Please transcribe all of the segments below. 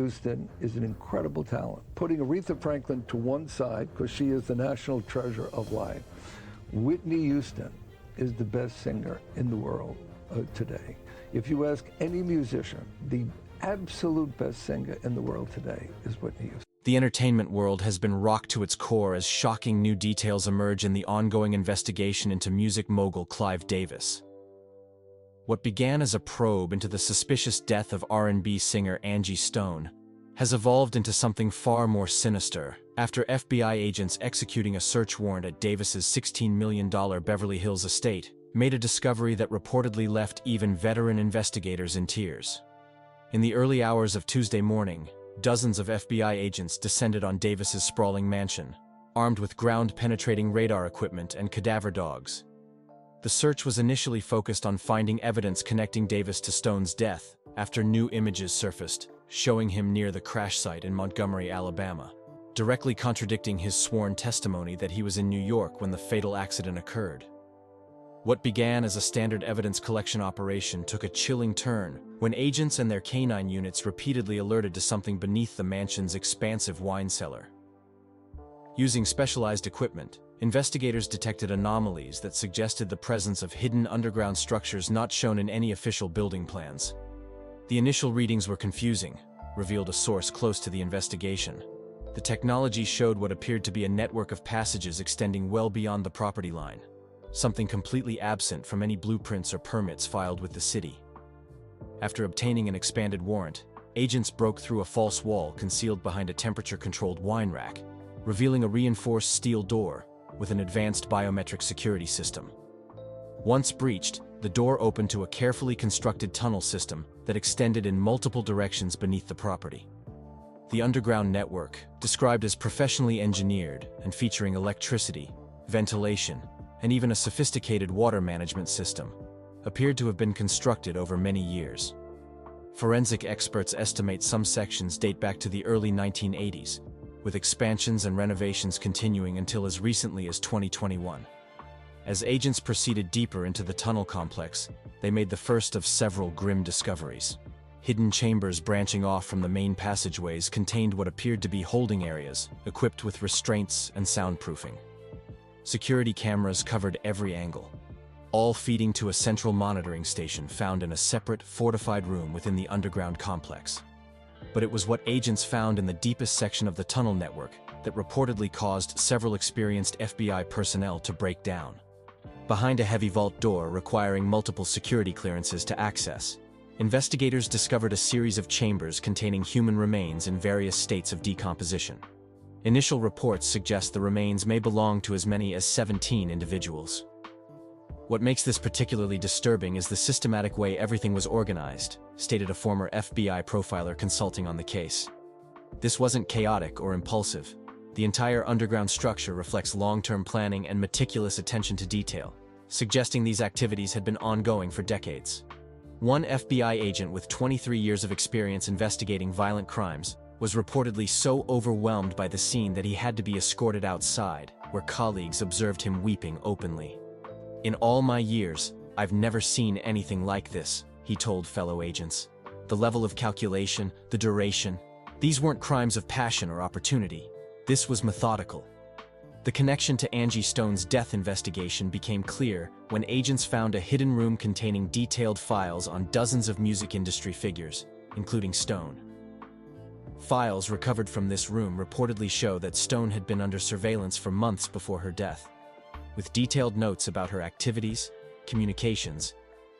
Houston is an incredible talent. Putting Aretha Franklin to one side, because she is the national treasure of life, Whitney Houston is the best singer in the world today. If you ask any musician, the absolute best singer in the world today is Whitney Houston. The entertainment world has been rocked to its core as shocking new details emerge in the ongoing investigation into music mogul Clive Davis. What began as a probe into the suspicious death of R&B singer Angie Stone has evolved into something far more sinister after FBI agents executing a search warrant at Davis's $16 million Beverly Hills estate made a discovery that reportedly left even veteran investigators in tears. In the early hours of Tuesday morning, dozens of FBI agents descended on Davis's sprawling mansion, armed with ground-penetrating radar equipment and cadaver dogs. The search was initially focused on finding evidence connecting Davis to Stone's death after new images surfaced, showing him near the crash site in Montgomery, Alabama, directly contradicting his sworn testimony that he was in New York when the fatal accident occurred. What began as a standard evidence collection operation took a chilling turn when agents and their canine units repeatedly alerted to something beneath the mansion's expansive wine cellar. Using specialized equipment, investigators detected anomalies that suggested the presence of hidden underground structures not shown in any official building plans. The initial readings were confusing, revealed a source close to the investigation. The technology showed what appeared to be a network of passages extending well beyond the property line, something completely absent from any blueprints or permits filed with the city. After obtaining an expanded warrant, agents broke through a false wall concealed behind a temperature-controlled wine rack, revealing a reinforced steel door with an advanced biometric security system. Once breached, the door opened to a carefully constructed tunnel system that extended in multiple directions beneath the property. The underground network, described as professionally engineered and featuring electricity, ventilation, and even a sophisticated water management system, appeared to have been constructed over many years. Forensic experts estimate some sections date back to the early 1980s, with expansions and renovations continuing until as recently as 2021. As agents proceeded deeper into the tunnel complex, they made the first of several grim discoveries. Hidden chambers branching off from the main passageways contained what appeared to be holding areas, equipped with restraints and soundproofing. Security cameras covered every angle, all feeding to a central monitoring station found in a separate, fortified room within the underground complex. But it was what agents found in the deepest section of the tunnel network that reportedly caused several experienced FBI personnel to break down. Behind a heavy vault door requiring multiple security clearances to access, investigators discovered a series of chambers containing human remains in various states of decomposition. Initial reports suggest the remains may belong to as many as 17 individuals. What makes this particularly disturbing is the systematic way everything was organized, stated a former FBI profiler consulting on the case. This wasn't chaotic or impulsive. The entire underground structure reflects long-term planning and meticulous attention to detail, suggesting these activities had been ongoing for decades. One FBI agent with 23 years of experience investigating violent crimes was reportedly so overwhelmed by the scene that he had to be escorted outside, where colleagues observed him weeping openly. "In all my years, I've never seen anything like this," he told fellow agents. The level of calculation, the duration, these weren't crimes of passion or opportunity. This was methodical. The connection to Angie Stone's death investigation became clear when agents found a hidden room containing detailed files on dozens of music industry figures, including Stone. Files recovered from this room reportedly show that Stone had been under surveillance for months before her death, with detailed notes about her activities, communications,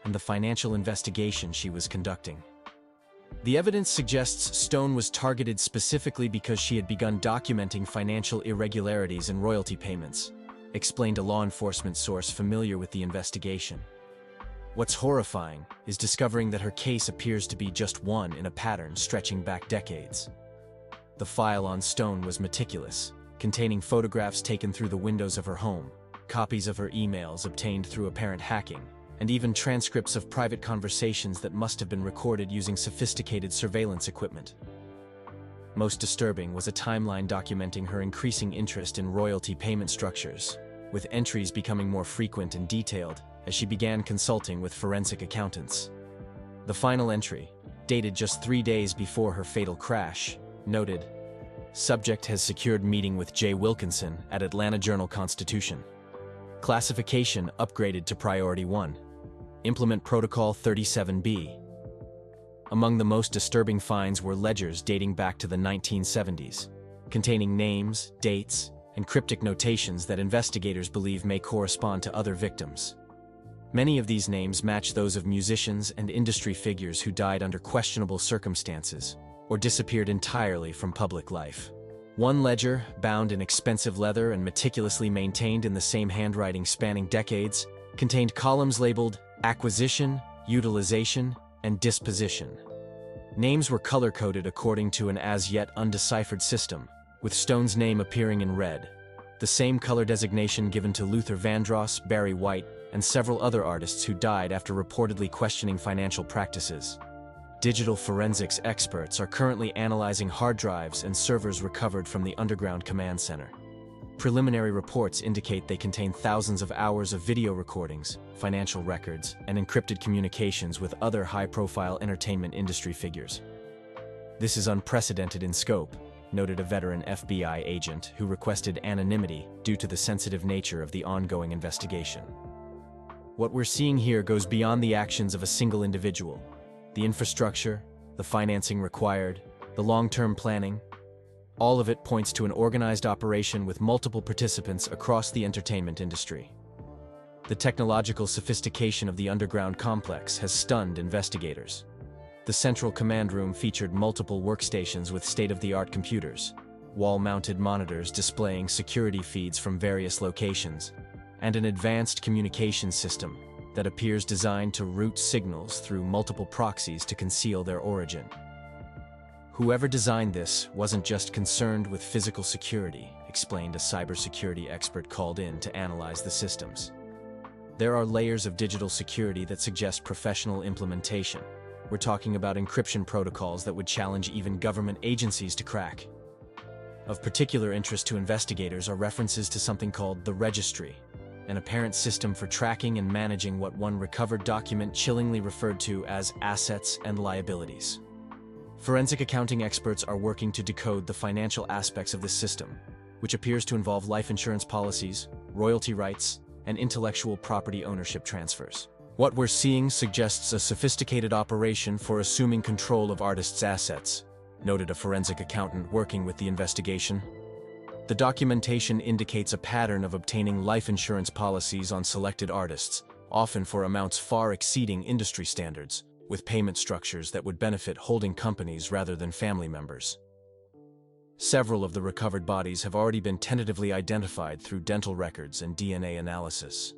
and the financial investigation she was conducting. The evidence suggests Stone was targeted specifically because she had begun documenting financial irregularities and royalty payments, explained a law enforcement source familiar with the investigation. What's horrifying is discovering that her case appears to be just one in a pattern stretching back decades. The file on Stone was meticulous, containing photographs taken through the windows of her home, copies of her emails obtained through apparent hacking, and even transcripts of private conversations that must have been recorded using sophisticated surveillance equipment. Most disturbing was a timeline documenting her increasing interest in royalty payment structures, with entries becoming more frequent and detailed as she began consulting with forensic accountants. The final entry, dated just 3 days before her fatal crash, noted, "Subject has secured meeting with J. Wilkinson at Atlanta Journal-Constitution. Classification upgraded to Priority 1. Implement Protocol 37B." Among the most disturbing finds were ledgers dating back to the 1970s, containing names, dates, and cryptic notations that investigators believe may correspond to other victims. Many of these names match those of musicians and industry figures who died under questionable circumstances or disappeared entirely from public life. One ledger, bound in expensive leather and meticulously maintained in the same handwriting spanning decades, contained columns labeled acquisition, utilization, and disposition. Names were color-coded according to an as-yet undeciphered system, with Stone's name appearing in red, the same color designation given to Luther Vandross, Barry White, and several other artists who died after reportedly questioning financial practices. Digital forensics experts are currently analyzing hard drives and servers recovered from the underground command center. Preliminary reports indicate they contain thousands of hours of video recordings, financial records, and encrypted communications with other high-profile entertainment industry figures. "This is unprecedented in scope," noted a veteran FBI agent who requested anonymity due to the sensitive nature of the ongoing investigation. "What we're seeing here goes beyond the actions of a single individual. The infrastructure, the financing required, the long-term planning, all of it points to an organized operation with multiple participants across the entertainment industry. The technological sophistication of the underground complex has stunned investigators. The central command room featured multiple workstations with state-of-the-art computers, wall-mounted monitors displaying security feeds from various locations, and an advanced communications system that appears designed to route signals through multiple proxies to conceal their origin. Whoever designed this wasn't just concerned with physical security," explained a cybersecurity expert called in to analyze the systems. "There are layers of digital security that suggest professional implementation. We're talking about encryption protocols that would challenge even government agencies to crack." Of particular interest to investigators are references to something called the registry, an apparent system for tracking and managing what one recovered document chillingly referred to as assets and liabilities. Forensic accounting experts are working to decode the financial aspects of this system, which appears to involve life insurance policies, royalty rights, and intellectual property ownership transfers. "What we're seeing suggests a sophisticated operation for assuming control of artists' assets," noted a forensic accountant working with the investigation. "The documentation indicates a pattern of obtaining life insurance policies on selected artists, often for amounts far exceeding industry standards, with payment structures that would benefit holding companies rather than family members. Several of the recovered bodies have already been tentatively identified through dental records and DNA analysis.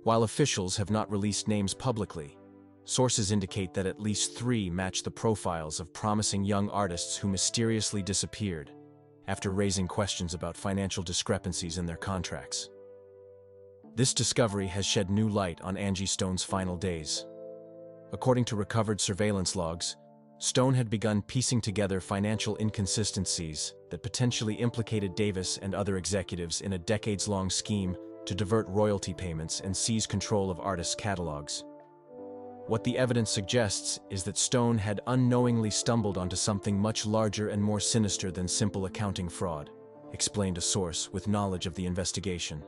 While officials have not released names publicly, sources indicate that at least 3 match the profiles of promising young artists who mysteriously disappeared after raising questions about financial discrepancies in their contracts. This discovery has shed new light on Angie Stone's final days. According to recovered surveillance logs, Stone had begun piecing together financial inconsistencies that potentially implicated Davis and other executives in a decades-long scheme to divert royalty payments and seize control of artists' catalogs. What the evidence suggests is that Stone had unknowingly stumbled onto something much larger and more sinister than simple accounting fraud, explained a source with knowledge of the investigation.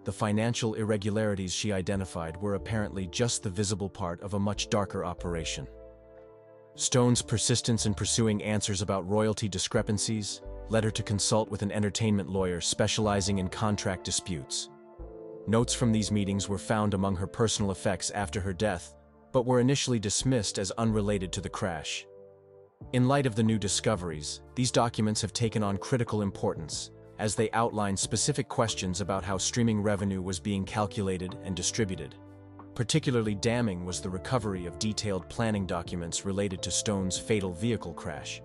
The financial irregularities she identified were apparently just the visible part of a much darker operation. Stone's persistence in pursuing answers about royalty discrepancies led her to consult with an entertainment lawyer specializing in contract disputes. Notes from these meetings were found among her personal effects after her death, but were initially dismissed as unrelated to the crash. In light of the new discoveries, these documents have taken on critical importance, as they outline specific questions about how streaming revenue was being calculated and distributed. Particularly damning was the recovery of detailed planning documents related to Stone's fatal vehicle crash.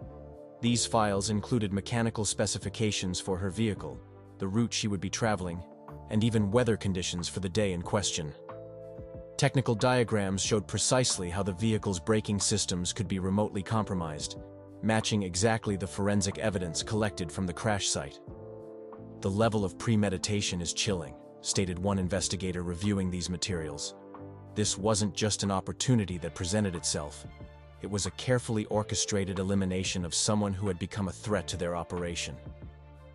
These files included mechanical specifications for her vehicle, the route she would be traveling, and even weather conditions for the day in question. Technical diagrams showed precisely how the vehicle's braking systems could be remotely compromised, matching exactly the forensic evidence collected from the crash site. "The level of premeditation is chilling," stated one investigator reviewing these materials. "This wasn't just an opportunity that presented itself. it was a carefully orchestrated elimination of someone who had become a threat to their operation.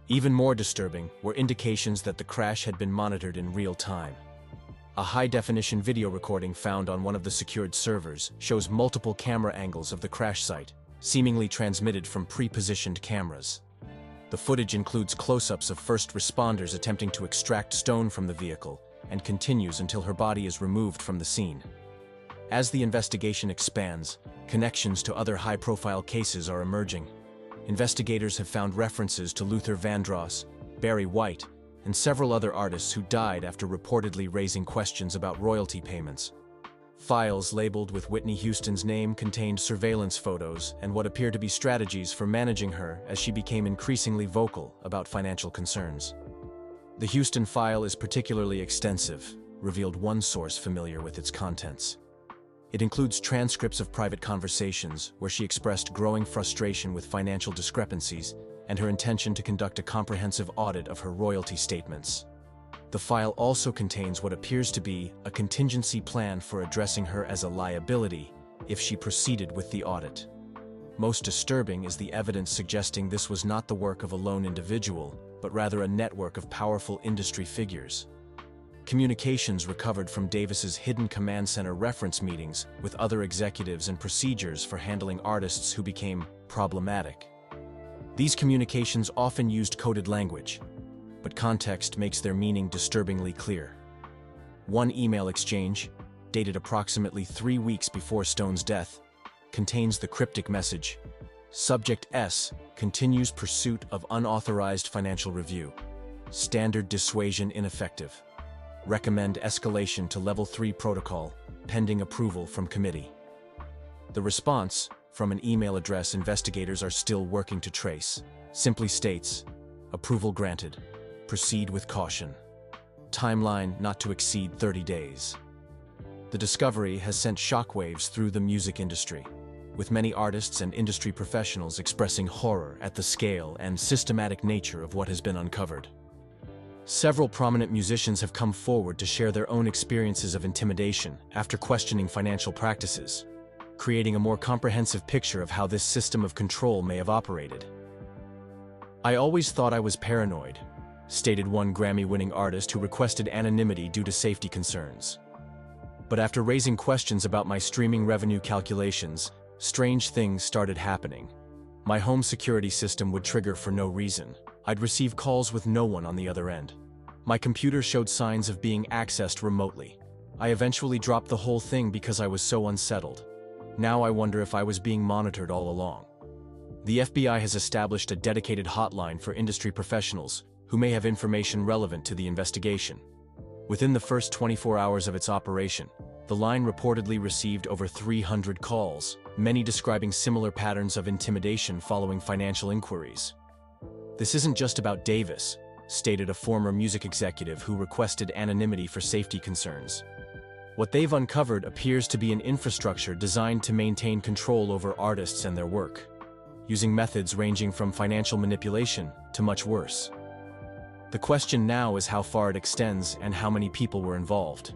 Even more disturbing were indications that the crash had been monitored in real time. A high-definition video recording found on one of the secured servers shows multiple camera angles of the crash site, seemingly transmitted from pre-positioned cameras. The footage includes close-ups of first responders attempting to extract Stone from the vehicle and continues until her body is removed from the scene. As the investigation expands, connections to other high-profile cases are emerging. Investigators have found references to Luther Vandross, Barry White, and several other artists who died after reportedly raising questions about royalty payments. Files labeled with Whitney Houston's name contained surveillance photos and what appear to be strategies for managing her as she became increasingly vocal about financial concerns. The Houston file is particularly extensive, revealed one source familiar with its contents. It includes transcripts of private conversations where she expressed growing frustration with financial discrepancies and her intention to conduct a comprehensive audit of her royalty statements. The file also contains what appears to be a contingency plan for addressing her as a liability if she proceeded with the audit. Most disturbing is the evidence suggesting this was not the work of a lone individual, but rather a network of powerful industry figures. Communications recovered from Davis's hidden command center reference meetings with other executives and procedures for handling artists who became problematic. These communications often used coded language, but context makes their meaning disturbingly clear. One email exchange, dated approximately 3 weeks before Stone's death, contains the cryptic message, "Subject S continues pursuit of unauthorized financial review. Standard dissuasion ineffective. Recommend escalation to Level 3 protocol, pending approval from committee." The response, from an email address investigators are still working to trace, simply states, "Approval granted. Proceed with caution. Timeline not to exceed 30 days. The discovery has sent shockwaves through the music industry, with many artists and industry professionals expressing horror at the scale and systematic nature of what has been uncovered. Several prominent musicians have come forward to share their own experiences of intimidation after questioning financial practices, creating a more comprehensive picture of how this system of control may have operated. "I always thought I was paranoid," stated one Grammy-winning artist who requested anonymity due to safety concerns. "But after raising questions about my streaming revenue calculations, strange things started happening. My home security system would trigger for no reason. I'd receive calls with no one on the other end. My computer showed signs of being accessed remotely. I eventually dropped the whole thing because I was so unsettled. Now I wonder if I was being monitored all along." The FBI has established a dedicated hotline for industry professionals who may have information relevant to the investigation. Within the first 24 hours of its operation, the line reportedly received over 300 calls, many describing similar patterns of intimidation following financial inquiries. "This isn't just about Davis," stated a former music executive who requested anonymity for safety concerns. "What they've uncovered appears to be an infrastructure designed to maintain control over artists and their work, using methods ranging from financial manipulation to much worse. The question now is how far it extends and how many people were involved."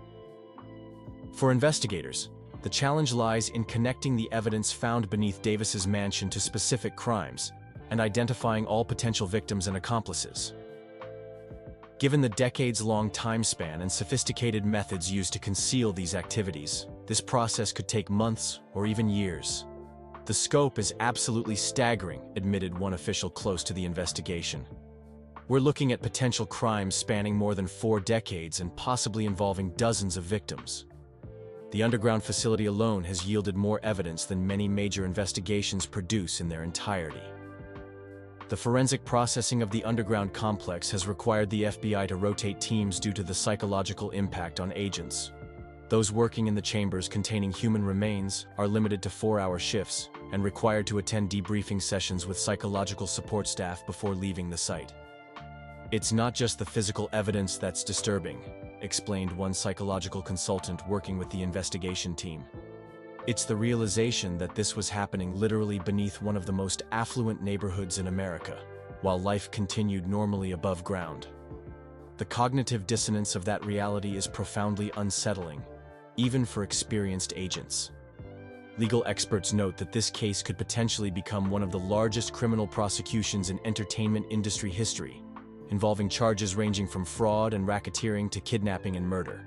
For investigators, the challenge lies in connecting the evidence found beneath Davis's mansion to specific crimes and identifying all potential victims and accomplices. Given the decades-long time span and sophisticated methods used to conceal these activities, this process could take months or even years. "The scope is absolutely staggering," admitted one official close to the investigation. "We're looking at potential crimes spanning more than 4 decades and possibly involving dozens of victims. The underground facility alone has yielded more evidence than many major investigations produce in their entirety." The forensic processing of the underground complex has required the FBI to rotate teams due to the psychological impact on agents. Those working in the chambers containing human remains are limited to 4-hour shifts and required to attend debriefing sessions with psychological support staff before leaving the site. "It's not just the physical evidence that's disturbing," explained one psychological consultant working with the investigation team. "It's the realization that this was happening literally beneath one of the most affluent neighborhoods in America, while life continued normally above ground. The cognitive dissonance of that reality is profoundly unsettling, even for experienced agents." Legal experts note that this case could potentially become one of the largest criminal prosecutions in entertainment industry history, involving charges ranging from fraud and racketeering to kidnapping and murder.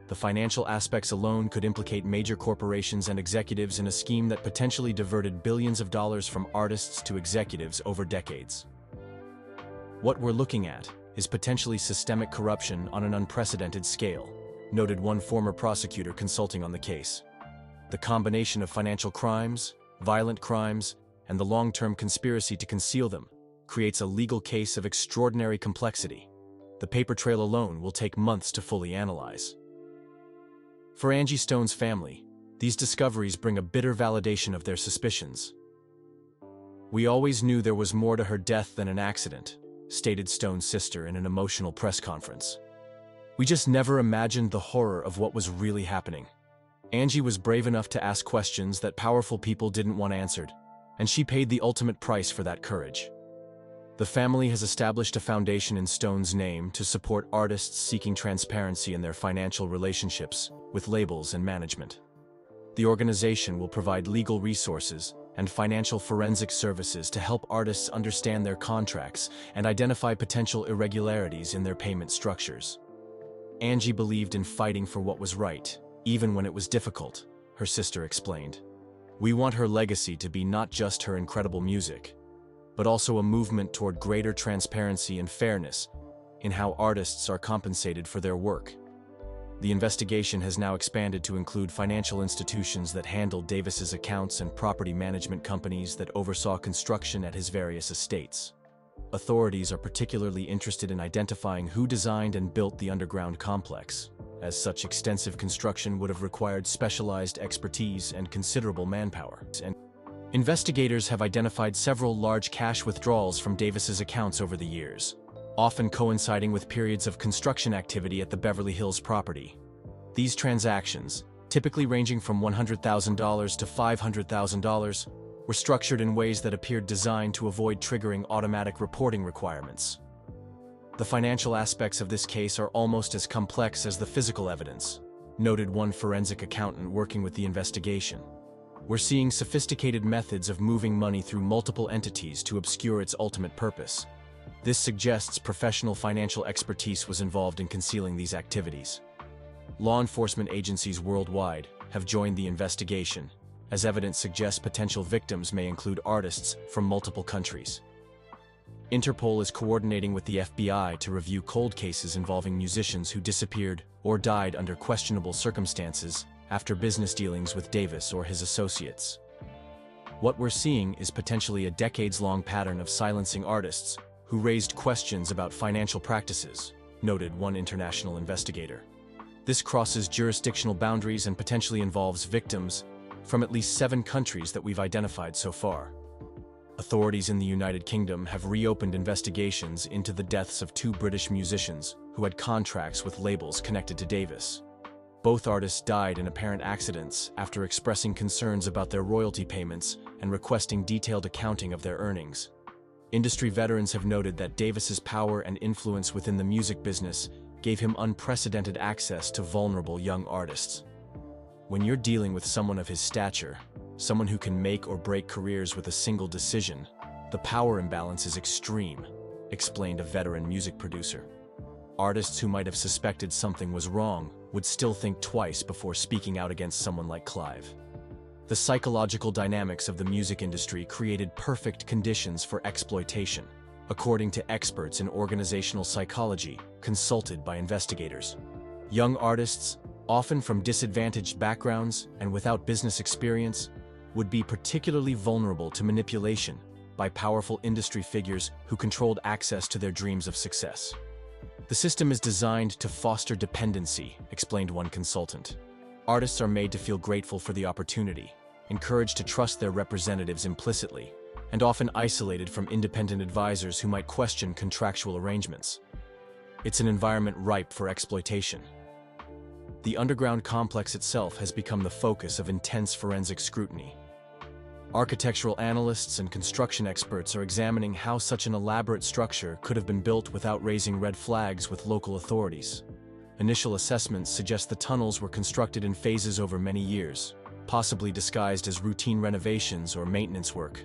The financial aspects alone could implicate major corporations and executives in a scheme that potentially diverted billions of dollars from artists to executives over decades. What we're looking at is potentially systemic corruption on an unprecedented scale, noted one former prosecutor consulting on the case. The combination of financial crimes, violent crimes, and the long-term conspiracy to conceal them creates a legal case of extraordinary complexity. The paper trail alone will take months to fully analyze. For Angie Stone's family, these discoveries bring a bitter validation of their suspicions. "We always knew there was more to her death than an accident," stated Stone's sister in an emotional press conference. "We just never imagined the horror of what was really happening." Angie was brave enough to ask questions that powerful people didn't want answered, and she paid the ultimate price for that courage. The family has established a foundation in Stone's name to support artists seeking transparency in their financial relationships with labels and management. The organization will provide legal resources and financial forensic services to help artists understand their contracts and identify potential irregularities in their payment structures. Angie believed in fighting for what was right, even when it was difficult, her sister explained. "We want her legacy to be not just her incredible music, but also a movement toward greater transparency and fairness in how artists are compensated for their work." The investigation has now expanded to include financial institutions that handled Davis's accounts and property management companies that oversaw construction at his various estates. Authorities are particularly interested in identifying who designed and built the underground complex, as such extensive construction would have required specialized expertise and considerable manpower. Investigators have identified several large cash withdrawals from Davis's accounts over the years, often coinciding with periods of construction activity at the Beverly Hills property. These transactions, typically ranging from $100,000 to $500,000, were structured in ways that appeared designed to avoid triggering automatic reporting requirements. "The financial aspects of this case are almost as complex as the physical evidence," noted one forensic accountant working with the investigation. "We're seeing sophisticated methods of moving money through multiple entities to obscure its ultimate purpose. This suggests professional financial expertise was involved in concealing these activities." Law enforcement agencies worldwide have joined the investigation, as evidence suggests potential victims may include artists from multiple countries. Interpol is coordinating with the FBI to review cold cases involving musicians who disappeared or died under questionable circumstances after business dealings with Davis or his associates. What we're seeing is potentially a decades-long pattern of silencing artists who raised questions about financial practices, noted one international investigator. This crosses jurisdictional boundaries and potentially involves victims from at least 7 countries that we've identified so far. Authorities in the United Kingdom have reopened investigations into the deaths of 2 British musicians who had contracts with labels connected to Davis. Both artists died in apparent accidents after expressing concerns about their royalty payments and requesting detailed accounting of their earnings. Industry veterans have noted that Davis's power and influence within the music business gave him unprecedented access to vulnerable young artists. "When you're dealing with someone of his stature, someone who can make or break careers with a single decision, the power imbalance is extreme," explained a veteran music producer. "Artists who might have suspected something was wrong would still think twice before speaking out against someone like Clive." The psychological dynamics of the music industry created perfect conditions for exploitation, according to experts in organizational psychology consulted by investigators. Young artists, often from disadvantaged backgrounds and without business experience, would be particularly vulnerable to manipulation by powerful industry figures who controlled access to their dreams of success. "The system is designed to foster dependency," explained one consultant. "Artists are made to feel grateful for the opportunity, encouraged to trust their representatives implicitly, and often isolated from independent advisors who might question contractual arrangements. It's an environment ripe for exploitation." The underground complex itself has become the focus of intense forensic scrutiny. Architectural analysts and construction experts are examining how such an elaborate structure could have been built without raising red flags with local authorities. Initial assessments suggest the tunnels were constructed in phases over many years, possibly disguised as routine renovations or maintenance work.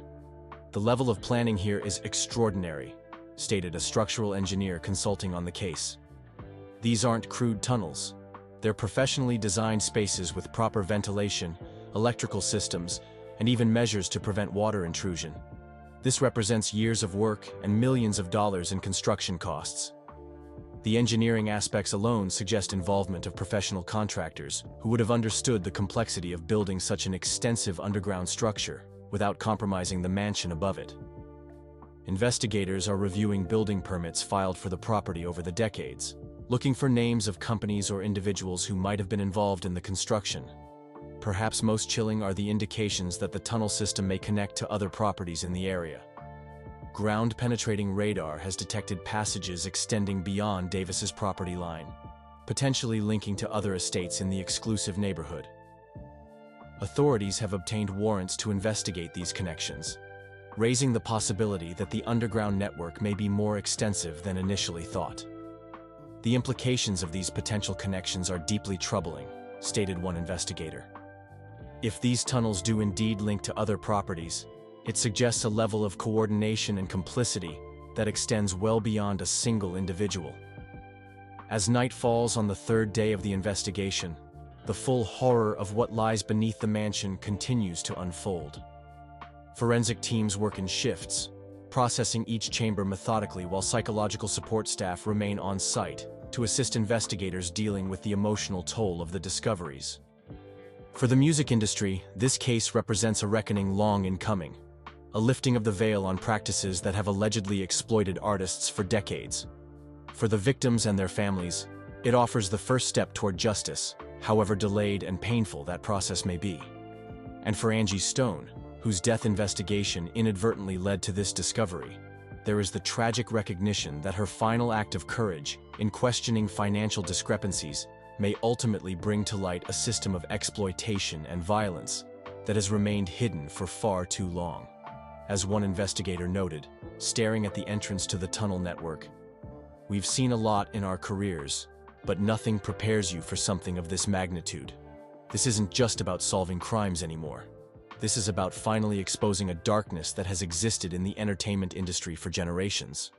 The level of planning here is extraordinary, stated a structural engineer consulting on the case. These aren't crude tunnels. They're professionally designed spaces with proper ventilation, electrical systems, and even measures to prevent water intrusion. This represents years of work and millions of dollars in construction costs. The engineering aspects alone suggest involvement of professional contractors who would have understood the complexity of building such an extensive underground structure without compromising the mansion above it. Investigators are reviewing building permits filed for the property over the decades, looking for names of companies or individuals who might have been involved in the construction. Perhaps most chilling are the indications that the tunnel system may connect to other properties in the area. Ground-penetrating radar has detected passages extending beyond Davis's property line, potentially linking to other estates in the exclusive neighborhood. Authorities have obtained warrants to investigate these connections, raising the possibility that the underground network may be more extensive than initially thought. The implications of these potential connections are deeply troubling, stated one investigator. If these tunnels do indeed link to other properties, it suggests a level of coordination and complicity that extends well beyond a single individual. As night falls on the third day of the investigation, the full horror of what lies beneath the mansion continues to unfold. Forensic teams work in shifts, processing each chamber methodically while psychological support staff remain on site to assist investigators dealing with the emotional toll of the discoveries. For the music industry, this case represents a reckoning long in coming, a lifting of the veil on practices that have allegedly exploited artists for decades. For the victims and their families, it offers the first step toward justice, however delayed and painful that process may be. And for Angie Stone, whose death investigation inadvertently led to this discovery, there is the tragic recognition that her final act of courage in questioning financial discrepancies may ultimately bring to light a system of exploitation and violence that has remained hidden for far too long. As one investigator noted, staring at the entrance to the tunnel network, "We've seen a lot in our careers, but nothing prepares you for something of this magnitude. This isn't just about solving crimes anymore. This is about finally exposing a darkness that has existed in the entertainment industry for generations."